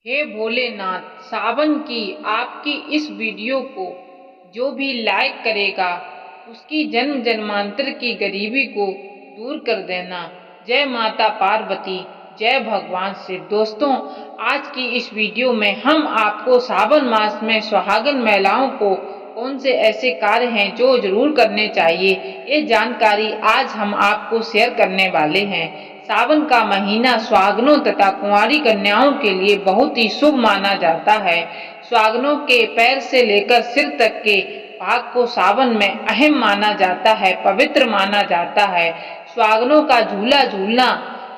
हे भोलेनाथ, सावन की आपकी इस वीडियो को जो भी लाइक करेगा उसकी जन्म जन्मांतर की गरीबी को दूर कर देना। जय माता पार्वती, जय भगवान शिव। दोस्तों, आज की इस वीडियो में हम आपको सावन मास में सुहागन महिलाओं को कौन से ऐसे कार्य हैं जो जरूर करने चाहिए, ये जानकारी आज हम आपको शेयर करने वाले हैं। सावन का महीना सुहागनों तथा कुंवारी कन्याओं के लिए बहुत ही शुभ माना जाता है। सुहागनों के पैर से लेकर सिर तक के भाग को सावन में अहम माना जाता है, पवित्र माना जाता है। सुहागनों का झूला झूलना,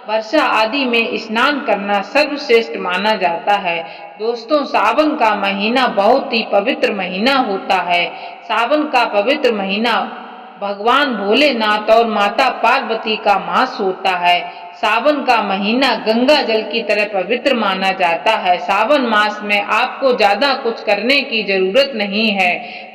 वर्षा आदि में स्नान करना सर्वश्रेष्ठ माना जाता है। दोस्तों, सावन का महीना बहुत ही पवित्र महीना होता है। सावन का पवित्र महीना भगवान भोलेनाथ और माता पार्वती का मास होता है। सावन का महीना गंगा जल की तरह पवित्र माना जाता है। सावन मास में आपको ज्यादा कुछ करने की जरूरत नहीं है।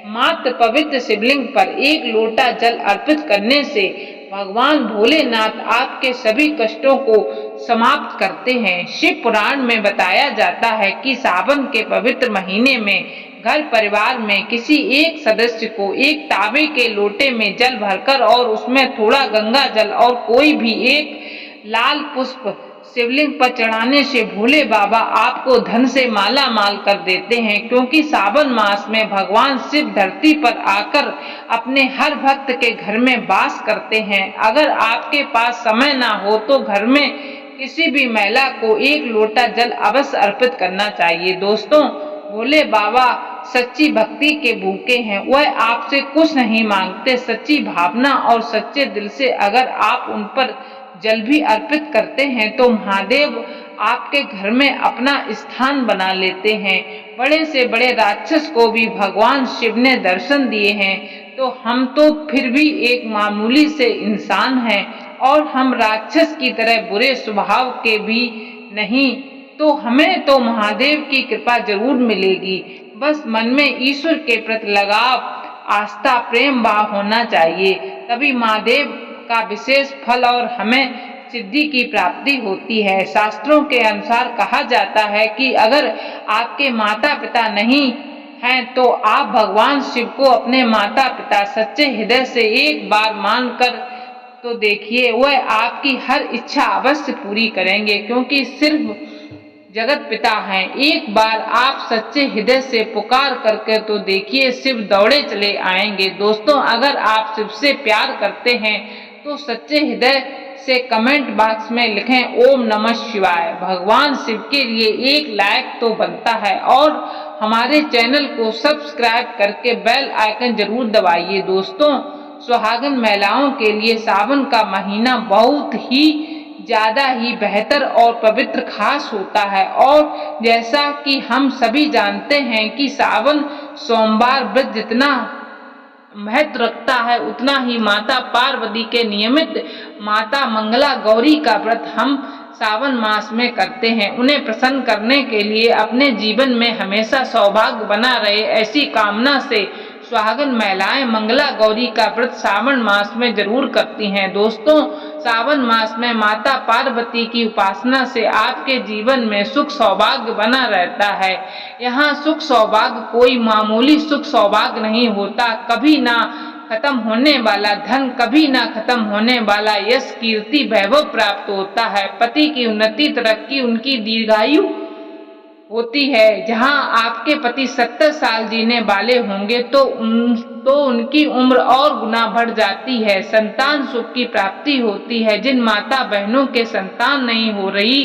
मात्र पवित्र शिवलिंग पर एक लोटा जल अर्पित करने से भगवान भोलेनाथ आपके सभी कष्टों को समाप्त करते हैं। शिव पुराण में बताया जाता है कि सावन के पवित्र महीने में घर परिवार में किसी एक सदस्य को एक तांबे के लोटे में जल भरकर और उसमें थोड़ा गंगा जल और कोई भी एक लाल पुष्प शिवलिंग पर चढ़ाने से भोले बाबा आपको धन से माला माल कर देते हैं। क्योंकि सावन मास में भगवान शिव धरती पर आकर अपने हर भक्त के घर में वास करते हैं। अगर आपके पास समय ना हो तो घर में किसी भी महिला को एक लोटा जल अवश्य अर्पित करना चाहिए। दोस्तों, भोले बाबा सच्ची भक्ति के भूखे हैं। वह आपसे कुछ नहीं मांगते। सच्ची भावना और सच्चे दिल से अगर आप उन पर जल भी अर्पित करते हैं तो महादेव आपके घर में अपना स्थान बना लेते हैं। बड़े से बड़े राक्षस को भी भगवान शिव ने दर्शन दिए हैं, तो हम तो फिर भी एक मामूली से इंसान हैं और हम राक्षस की तरह बुरे स्वभाव के भी नहीं, तो हमें तो महादेव की कृपा जरूर मिलेगी। बस मन में ईश्वर के प्रति लगाव, आस्था, प्रेम भाव होना चाहिए, तभी महादेव का विशेष फल और हमें सिद्धि की प्राप्ति होती है। शास्त्रों के अनुसार कहा जाता है कि अगर आपके माता पिता नहीं हैं तो आप भगवान शिव को अपने माता पिता सच्चे हृदय से एक बार मानकर तो देखिए, वह आपकी हर इच्छा अवश्य पूरी करेंगे। क्योंकि सिर्फ जगत पिता हैं। एक बार आप सच्चे हृदय से पुकार करके तो देखिए, शिव दौड़े चले आएंगे। दोस्तों, अगर आप शिव से प्यार करते हैं तो सच्चे हृदय से कमेंट बॉक्स में लिखें ओम नमः शिवाय। भगवान शिव के लिए एक लाइक तो बनता है और हमारे चैनल को सब्सक्राइब करके बेल आइकन जरूर दबाइए। दोस्तों, सुहागन महिलाओं के लिए सावन का महीना बहुत ही ज्यादा ही बेहतर और पवित्र खास होता है। और जैसा कि हम सभी जानते हैं कि सावन सोमवार व्रत जितना महत्व रखता है, उतना ही माता पार्वती के नियमित माता मंगला गौरी का व्रत हम सावन मास में करते हैं। उन्हें प्रसन्न करने के लिए अपने जीवन में हमेशा सौभाग्य बना रहे, ऐसी कामना से सुहागन महिलाएं मंगला गौरी का व्रत सावन मास में जरूर करती हैं। दोस्तों, सावन मास में माता पार्वती की उपासना से आपके जीवन में सुख सौभाग्य बना रहता है। यहाँ सुख सौभाग्य कोई मामूली सुख सौभाग्य नहीं होता। कभी ना खत्म होने वाला धन, कभी ना खत्म होने वाला यश, कीर्ति, वैभव प्राप्त होता है। पति की उन्नति, तरक्की, उनकी दीर्घायु होती है। जहां आपके पति 70 साल जीने वाले होंगे तो उनकी उम्र और गुना बढ़ जाती है। संतान सुख की प्राप्ति होती है। जिन माता बहनों के संतान नहीं हो रही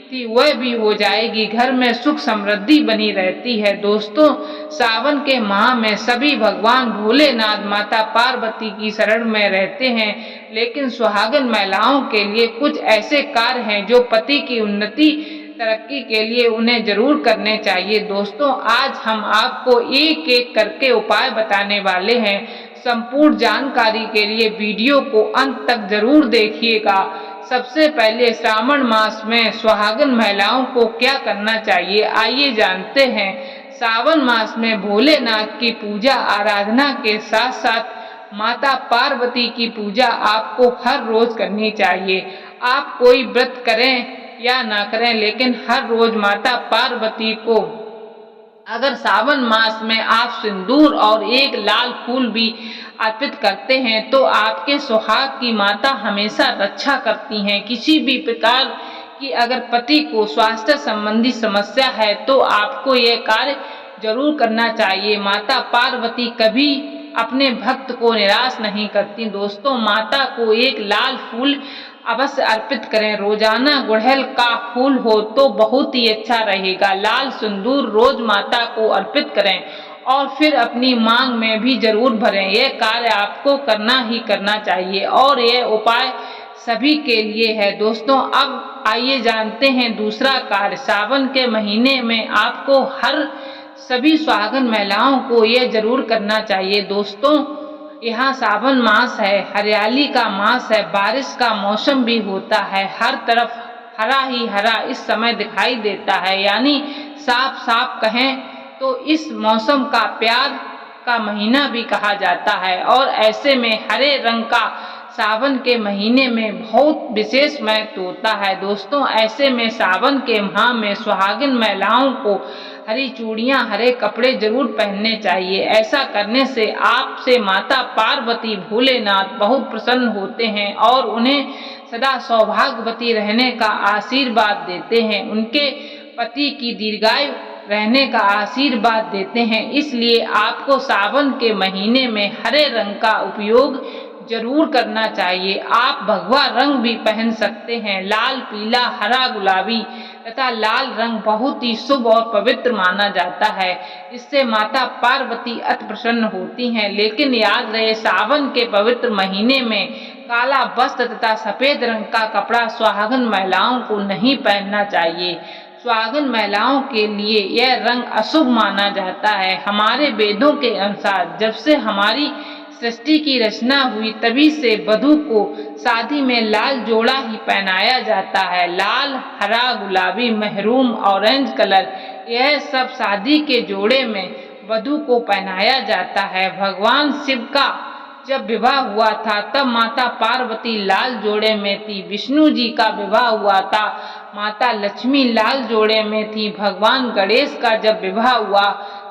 थी वह भी हो जाएगी। घर में सुख समृद्धि बनी रहती है। दोस्तों, सावन के माह में सभी भगवान भोलेनाथ माता पार्वती की शरण में रहते हैं, लेकिन सुहागन महिलाओं के लिए कुछ ऐसे कार्य हैं जो पति की उन्नति तरक्की के लिए उन्हें जरूर करने चाहिए। दोस्तों, आज हम आपको एक एक करके उपाय बताने वाले हैं। संपूर्ण जानकारी के लिए वीडियो को अंत तक जरूर देखिएगा। सबसे पहले श्रावण मास में सुहागन महिलाओं को क्या करना चाहिए, आइए जानते हैं। सावन मास में भोलेनाथ की पूजा आराधना के साथ साथ माता पार्वती की पूजा आपको हर रोज करनी चाहिए। आप कोई व्रत करें या ना करें, लेकिन हर रोज माता पार्वती को अगर सावन मास में आप सिंदूर और एक लाल फूल भी अर्पित करते हैं तो आपके सुहाग की माता हमेशा रक्षा करती हैं। किसी भी प्रकार की अगर पति को स्वास्थ्य संबंधी समस्या है तो आपको यह कार्य जरूर करना चाहिए। माता पार्वती कभी अपने भक्त को निराश नहीं करती। दोस्तों, माता को एक लाल फूल अवश्य अर्पित करें। रोजाना गुड़हल का फूल हो तो बहुत ही अच्छा रहेगा। लाल सिंदूर रोज माता को अर्पित करें और फिर अपनी मांग में भी जरूर भरें। यह कार्य आपको करना ही करना चाहिए और यह उपाय सभी के लिए है। दोस्तों, अब आइए जानते हैं दूसरा कार्य। सावन के महीने में आपको हर सभी सुहागन महिलाओं को यह जरूर करना चाहिए। दोस्तों, यहाँ सावन मास है, हरियाली का मास है, बारिश का मौसम भी होता है, हर तरफ हरा ही हरा इस समय दिखाई देता है। यानी साफ साफ कहें तो इस मौसम का प्यार का महीना भी कहा जाता है और ऐसे में हरे रंग का सावन के महीने में बहुत विशेष महत्व होता है। दोस्तों, ऐसे में सावन के माह में सुहागिन महिलाओं को हरी चूड़ियां, हरे कपड़े जरूर पहनने चाहिए। ऐसा करने से आपसे माता पार्वती भोलेनाथ बहुत प्रसन्न होते हैं और उन्हें सदा सौभाग्यवती रहने का आशीर्वाद देते हैं, उनके पति की दीर्घायु रहने का आशीर्वाद देते हैं। इसलिए आपको सावन के महीने में हरे रंग का उपयोग जरूर करना चाहिए। आप भगवा रंग भी पहन सकते हैं। लाल, पीला, हरा, गुलाबी तथा लाल रंग बहुत ही शुभ और पवित्र माना जाता है। इससे माता पार्वती अति प्रसन्न होती हैं। लेकिन याद रहे, सावन के पवित्र महीने में काला वस्त्र तथा सफेद रंग का कपड़ा सुहागन महिलाओं को नहीं पहनना चाहिए। सुहागन महिलाओं के लिए यह रंग अशुभ माना जाता है। हमारे वेदों के अनुसार जब से हमारी सृष्टि की रचना हुई तभी से वधू को शादी में लाल जोड़ा ही पहनाया जाता है। लाल, हरा, गुलाबी, महरून, ऑरेंज कलर, यह सब शादी के जोड़े में वधू को पहनाया जाता है। भगवान शिव का जब विवाह हुआ था तब माता पार्वती लाल जोड़े में थी। विष्णु जी का विवाह हुआ था, माता लक्ष्मी लाल जोड़े में थी। भगवान गणेश का जब विवाह हुआ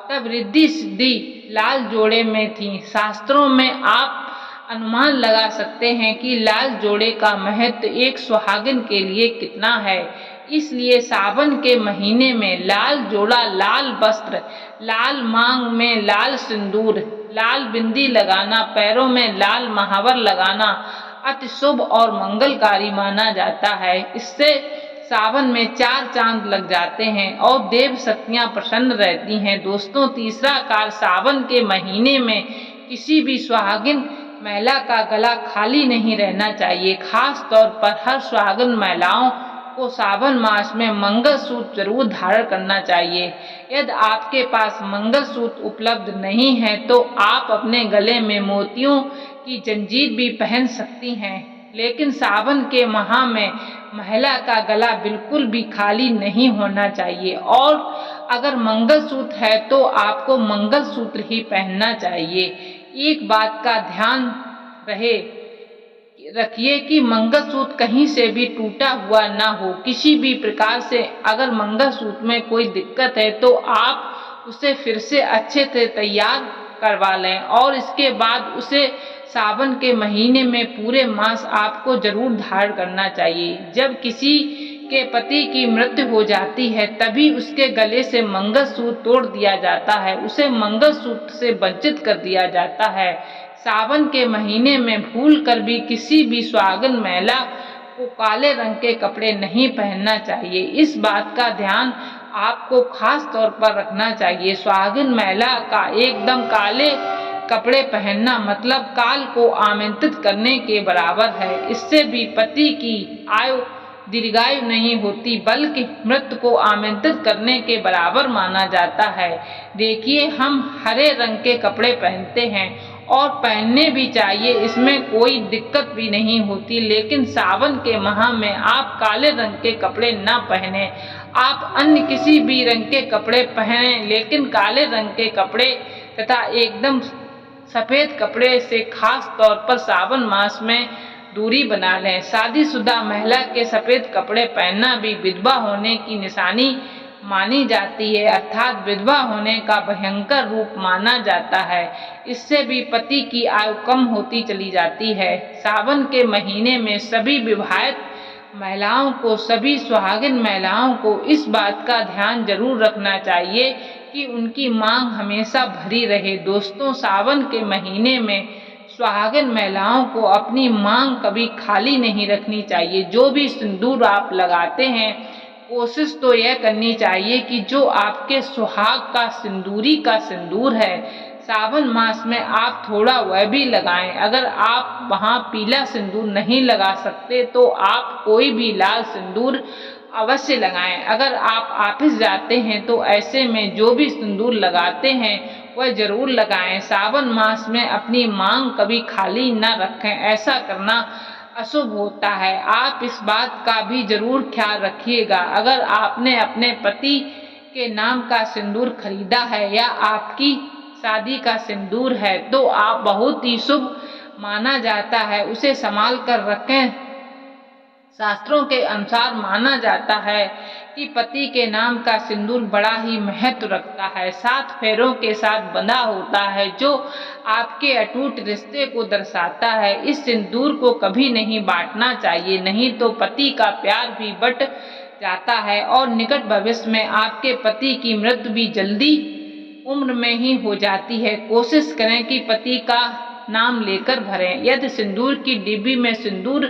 तब रिद्धि सिद्धि लाल जोड़े में थी। शास्त्रों में आप अनुमान लगा सकते हैं कि लाल जोड़े का महत्व एक सुहागिन के लिए कितना है। इसलिए सावन के महीने में लाल जोड़ा, लाल वस्त्र, लाल मांग में लाल सिंदूर, लाल बिंदी लगाना, पैरों में लाल महावर लगाना अति शुभ और मंगलकारी माना जाता है। इससे सावन में 4 चांद लग जाते हैं और देव शक्तियां प्रसन्न रहती हैं। दोस्तों, तीसरा कार्य, सावन के महीने में किसी भी सुहागिन महिला का गला खाली नहीं रहना चाहिए। खास तौर पर हर सुहागिन महिलाओं को सावन मास में मंगलसूत्र जरूर धारण करना चाहिए। यदि आपके पास मंगलसूत्र उपलब्ध नहीं है तो आप अपने गले में मोतियों की जंजीर भी पहन सकती हैं। लेकिन सावन के माह में महिला का गला बिल्कुल भी खाली नहीं होना चाहिए और अगर मंगलसूत्र है तो आपको मंगलसूत्र ही पहनना चाहिए। एक बात का ध्यान रखिए कि मंगलसूत्र कहीं से भी टूटा हुआ ना हो। किसी भी प्रकार से अगर मंगलसूत्र में कोई दिक्कत है तो आप उसे फिर से अच्छे से तैयार करवा लें और इसके बाद उसे सावन के महीने में पूरे मास आपको जरूर धारण करना चाहिए। जब किसी के पति की मृत्यु हो जाती है तभी उसके गले से मंगलसूत्र तोड़ दिया जाता है, उसे मंगलसूत्र से वंचित कर दिया जाता है। सावन के महीने में भूल कर भी किसी भी सुहागिन महिला को काले रंग के कपड़े नहीं पहनना चाहिए। इस बात का ध्यान आपको खास तौर पर रखना चाहिए। सुहागिन महिला का एकदम काले कपड़े पहनना मतलब काल को आमंत्रित करने के बराबर है। इससे भी पति की आयु दीर्घायु नहीं होती बल्कि मृत्यु को आमंत्रित करने के बराबर माना जाता है। देखिए, हम हरे रंग के कपड़े पहनते हैं और पहनने भी चाहिए, इसमें कोई दिक्कत भी नहीं होती। लेकिन सावन के माह में आप काले रंग के कपड़े ना पहने, आप अन्य किसी भी रंग के कपड़े पहने, लेकिन काले रंग के कपड़े तथा एकदम सफेद कपड़े से खास तौर पर सावन मास में दूरी बना लें। शादीशुदा महिला के सफ़ेद कपड़े पहनना भी विधवा होने की निशानी मानी जाती है, अर्थात विधवा होने का भयंकर रूप माना जाता है। इससे भी पति की आयु कम होती चली जाती है। सावन के महीने में सभी विवाहित महिलाओं को, सभी सुहागिन महिलाओं को इस बात का ध्यान जरूर रखना चाहिए कि उनकी मांग हमेशा भरी रहे। दोस्तों, सावन के महीने में सुहागिन महिलाओं को अपनी मांग कभी खाली नहीं रखनी चाहिए। जो भी सिंदूर आप लगाते हैं, कोशिश तो यह करनी चाहिए कि जो आपके सुहाग का सिंदूरी का सिंदूर है, सावन मास में आप थोड़ा वह भी लगाएं। अगर आप वहाँ पीला सिंदूर नहीं लगा सकते तो आप कोई भी लाल सिंदूर अवश्य लगाएं। अगर आप ऑफिस जाते हैं तो ऐसे में जो भी सिंदूर लगाते हैं वह जरूर लगाएं। सावन मास में अपनी मांग कभी खाली न रखें, ऐसा करना अशुभ होता है। आप इस बात का भी जरूर ख्याल रखिएगा, अगर आपने अपने पति के नाम का सिंदूर खरीदा है या आपकी शादी का सिंदूर है तो आप बहुत ही शुभ माना जाता है, उसे संभाल कर रखें। शास्त्रों के अनुसार माना जाता है कि पति के नाम का सिंदूर बड़ा ही महत्व रखता है, 7 फेरों के साथ बंधा होता है, जो आपके अटूट रिश्ते को दर्शाता है। इस सिंदूर को कभी नहीं बांटना चाहिए, नहीं तो पति का प्यार भी बट जाता है और निकट भविष्य में आपके पति की मृत्यु भी जल्दी उम्र में ही हो जाती है। कोशिश करें कि पति का नाम लेकर भरें। यदि सिंदूर की डिब्बी में सिंदूर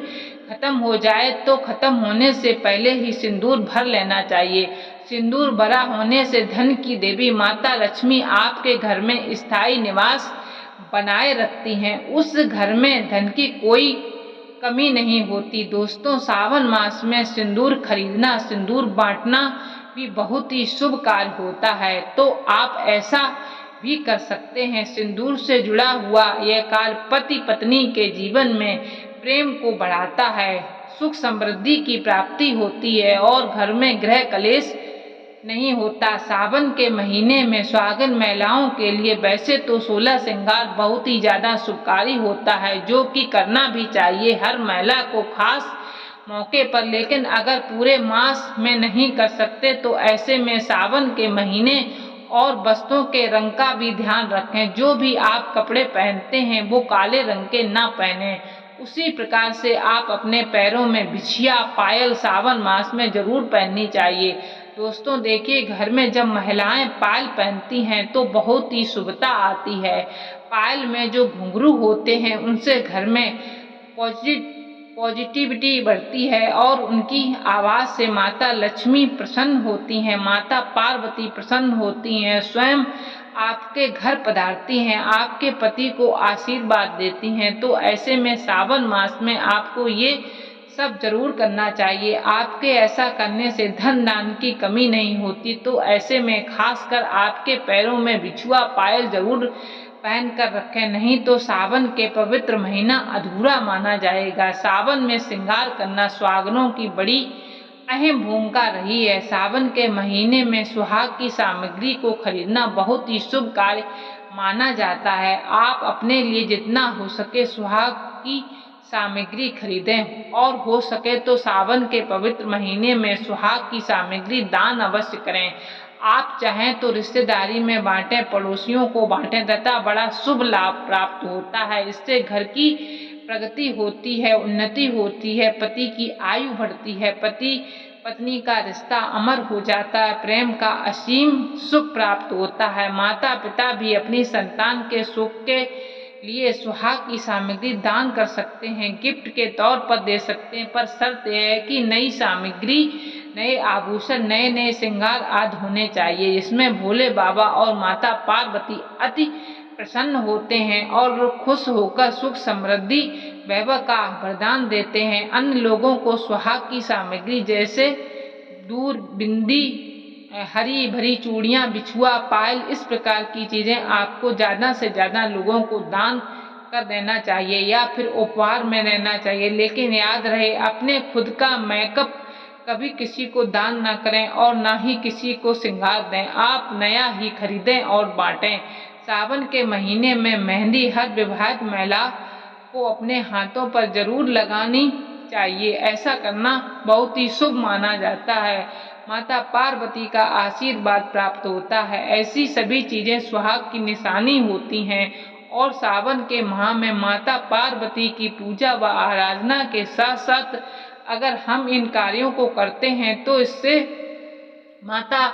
खत्म हो जाए तो खत्म होने से पहले ही सिंदूर भर लेना चाहिए। सिंदूर भरा होने से धन की देवी माता लक्ष्मी आपके घर में स्थायी निवास बनाए रखती हैं, उस घर में धन की कोई कमी नहीं होती। दोस्तों, सावन मास में सिंदूर खरीदना, सिंदूर बांटना भी बहुत ही शुभ कार्य होता है, तो आप ऐसा भी कर सकते हैं। सिंदूर से जुड़ा हुआ यह कार्य पति पत्नी के जीवन में प्रेम को बढ़ाता है, सुख समृद्धि की प्राप्ति होती है और घर में गृह कलेश नहीं होता। सावन के महीने में सुहागिन महिलाओं के लिए वैसे तो 16 श्रृंगार बहुत ही ज्यादा शुभकारी होता है, जो कि करना भी चाहिए हर महिला को खास मौके पर, लेकिन अगर पूरे मास में नहीं कर सकते तो ऐसे में सावन के महीने और वस्त्रों के रंग का भी ध्यान रखें। जो भी आप कपड़े पहनते हैं वो काले रंग के ना पहने। उसी प्रकार से आप अपने पैरों में बिछिया पायल सावन मास में जरूर पहननी चाहिए। दोस्तों देखिए, घर में जब महिलाएं पायल पहनती हैं तो बहुत ही शुभता आती है। पायल में जो घुंघरू होते हैं उनसे घर में पॉजिटिविटी बढ़ती है और उनकी आवाज से माता लक्ष्मी प्रसन्न होती हैं, माता पार्वती प्रसन्न होती हैं, स्वयं आपके घर पधारती हैं, आपके पति को आशीर्वाद देती हैं। तो ऐसे में सावन मास में आपको ये सब जरूर करना चाहिए। आपके ऐसा करने से धन दान की कमी नहीं होती। तो ऐसे में खासकर आपके पैरों में बिछुआ पायल जरूर पहन कर रखें, नहीं तो सावन के पवित्र महीना अधूरा माना जाएगा। सावन में श्रृंगार करना सुहागनों की बड़ी अहम भूमिका रही है। सावन के महीने में सुहाग की सामग्री को खरीदना बहुत ही शुभ कार्य माना जाता है। आप अपने लिए जितना हो सके सुहाग की सामग्री खरीदें और हो सके तो सावन के पवित्र महीने में सुहाग की सामग्री दान अवश्य करें। आप चाहें तो रिश्तेदारी में बांटें, पड़ोसियों को बांटें तथा बड़ा शुभ लाभ प्राप्त होता है। इससे घर की प्रगति होती है, उन्नति होती है, पति की आयु बढ़ती है, पति पत्नी का रिश्ता अमर हो जाता है, प्रेम का असीम सुख प्राप्त होता है। माता पिता भी अपनी संतान के सुख के लिए सुहाग की सामग्री दान कर सकते हैं, गिफ्ट के तौर पर दे सकते हैं, पर शर्त यह है कि नई सामग्री, नए आभूषण, नए नए श्रृंगार आदि होने चाहिए, जिसमें भोले बाबा और माता पार्वती अति प्रसन्न होते हैं और खुश होकर सुख समृद्धि वैभव का वरदान देते हैं। अन्य लोगों को सुहाग की सामग्री जैसे दूर, बिंदी, हरी भरी चूड़ियां, बिछुआ, पायल, इस प्रकार की चीजें आपको ज्यादा से ज्यादा लोगों को दान कर देना चाहिए या फिर उपहार में देना चाहिए। लेकिन याद रहे, अपने खुद का मेकअप कभी किसी को दान ना करें और ना ही किसी को श्रृंगार दें। आप नया ही खरीदें और बांटें। सावन के महीने में मेहंदी हर विवाहित महिला को अपने हाथों पर जरूर लगानी चाहिए। ऐसा करना बहुत ही शुभ माना जाता है। माता पार्वती का आशीर्वाद प्राप्त होता है। ऐसी सभी चीजें सुहाग की निशानी होती हैं और सावन के माह में माता पार्वती की पूजा व आराधना के साथ साथ अगर हम इन कार्यों को करते हैं तो इससे माता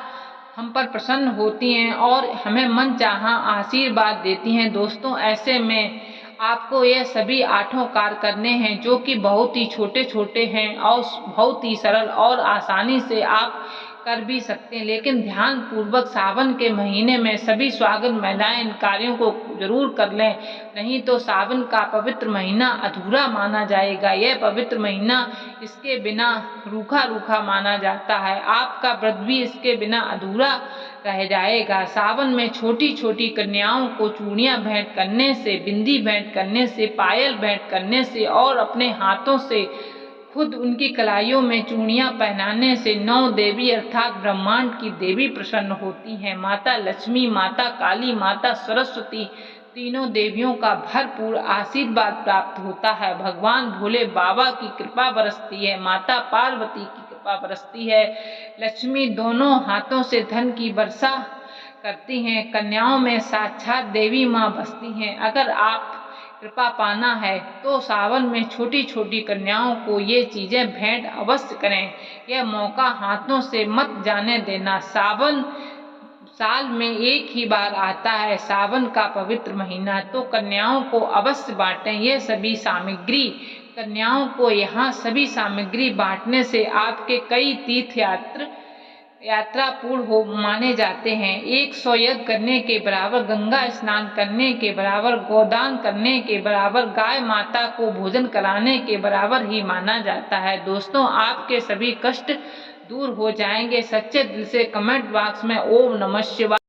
हम पर प्रसन्न होती हैं और हमें मन चाहा आशीर्वाद देती हैं। दोस्तों, ऐसे में आपको ये सभी 8 कार्य करने हैं जो कि बहुत ही छोटे छोटे हैं और बहुत ही सरल और आसानी से आप कर भी सकते हैं, लेकिन ध्यान पूर्वक सावन के महीने में सभी सुहागन महिलाएं इन कार्यों को जरूर कर लें, नहीं तो सावन का पवित्र महीना अधूरा माना जाएगा। यह पवित्र महीना इसके बिना रूखा रूखा माना जाता है। आपका व्रत भी इसके बिना अधूरा रह जाएगा। सावन में छोटी छोटी कन्याओं को चूड़ियां भेंट करने से, बिंदी भेंट करने से, पायल भेंट करने से और अपने हाथों से खुद उनकी कलाइयों में चूड़ियां पहनाने से 9 देवी अर्थात ब्रह्मांड की देवी प्रसन्न होती हैं। माता लक्ष्मी, माता काली, माता सरस्वती, तीनों देवियों का भरपूर आशीर्वाद प्राप्त होता है। भगवान भोले बाबा की कृपा बरसती है, माता पार्वती की कृपा बरसती है। लक्ष्मी दोनों हाथों से धन की वर्षा करती हैं। कन्याओं में साक्षात देवी माँ बसती हैं। अगर आप कृपा पाना है तो सावन में छोटी छोटी कन्याओं को ये चीजें भेंट अवश्य करें। यह मौका हाथों से मत जाने देना। सावन साल में एक ही बार आता है, सावन का पवित्र महीना, तो कन्याओं को अवश्य बांटें ये सभी सामग्री। कन्याओं को यहाँ सभी सामग्री बांटने से आपके कई तीर्थ यात्रा पूर्ण हो माने जाते हैं। 100 यज्ञ करने के बराबर, गंगा स्नान करने के बराबर, गोदान करने के बराबर, गाय माता को भोजन कराने के बराबर ही माना जाता है। दोस्तों, आपके सभी कष्ट दूर हो जाएंगे। सच्चे दिल से कमेंट बॉक्स में ओम नमः शिवाय